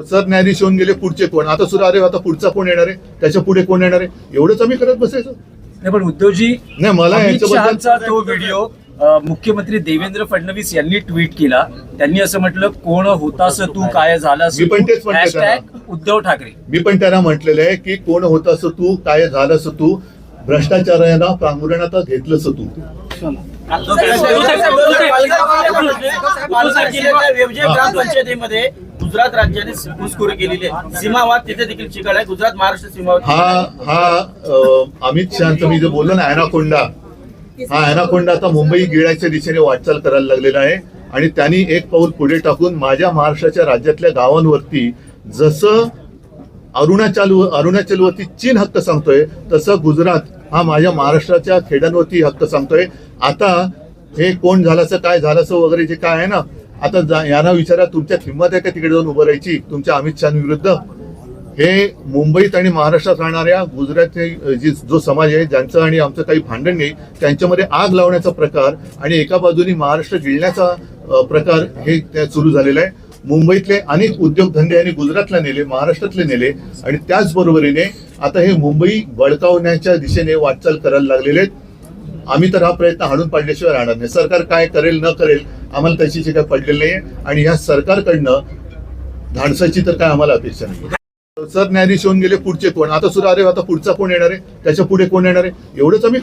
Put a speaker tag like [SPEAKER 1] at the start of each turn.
[SPEAKER 1] सरन्यायाधीश होऊन गेले, पुढचे कोण? आता सुद्धा अरे आता पुढचा कोण येणार आहे, त्याच्या पुढे कोण येणार आहे, एवढंच आम्ही करत बसायचो.
[SPEAKER 2] नाही पण उद्धवजी,
[SPEAKER 1] नाही मला
[SPEAKER 2] याच्याबद्दलचा तो व्हिडिओ मुख्यमंत्री देवेंद्र फडणवीस यांनी ट्विट केला. त्यांनी असं म्हटलं, कोण होतास तू, काय झालास
[SPEAKER 1] मी पण तेच म्हणते
[SPEAKER 2] हॅशटॅग उद्धव ठाकरे.
[SPEAKER 1] मी पण त्यांना म्हटलेलं आहे की कोण होतास तू, काय झालंस तू, भ्रष्टाचाराला पांघरुणात घेतलंस तू.
[SPEAKER 3] ग्रामपंचायतीमध्ये गुजरात राज्याने घुसखोरी केलेली आहे. सीमावाद तिथे देखील चिघळ आहे. गुजरात महाराष्ट्र सीमावाद
[SPEAKER 1] हा अमित शहाचा मी जे बोललो ना ॲनाकोंडा, हा ॲनाकोंडा आता मुंबई गिळायच्या दिशेने वाटचाल करायला लागलेला आहे. आणि त्यांनी एक पाऊल पुढे टाकून माझ्या महाराष्ट्राच्या राज्यातल्या गावांवरती जसं अरुणाचलवरती चीन हक्क सांगतोय, तसं गुजरात हा माझ्या महाराष्ट्राच्या खेड्यांवरती हक्क सांगतोय. आता हे कोण झाल्याचं, काय झाल्याचं वगैरे जे काय आहे ना, आता यांना विचारा तुमच्या किंमत आहे का तिकडे जाऊन उभं राहायची तुमच्या अमित शहा विरुद्ध. हे मुंबईत आणि महाराष्ट्रात राहणाऱ्या गुजरातचे जो समाज आहे, ज्यांचं आणि आमचं काही भांडण नाही, त्यांच्यामध्ये आग लावण्याचा प्रकार आणि एका बाजूनी महाराष्ट्र गिळण्याचा प्रकार हे सुरू झालेला आहे. मुंबईतले अनेक उद्योगधंदे यांनी गुजरातला नेले, महाराष्ट्रातले नेले आणि त्याचबरोबरीने आता हे मुंबई बळकावण्याच्या दिशेने वाटचाल करायला लागलेले आहेत. आम्ही तर हा प्रयत्न हाणून पाडल्याशिवाय राहणार नाही. सरकार काय करेल न करेल आम्हाला त्याची काय पडलेली नाही आणि या सरकारकडनं धाडसाची तर काय आम्हाला अपेक्षा नाही. सरन्यायाधीश होऊन गेले, पुढचे कोण? आता सुद्धा अरे आता पुढचा कोण येणार आहे, त्याच्या पुढे कोण येणार आहे, एवढंच आम्ही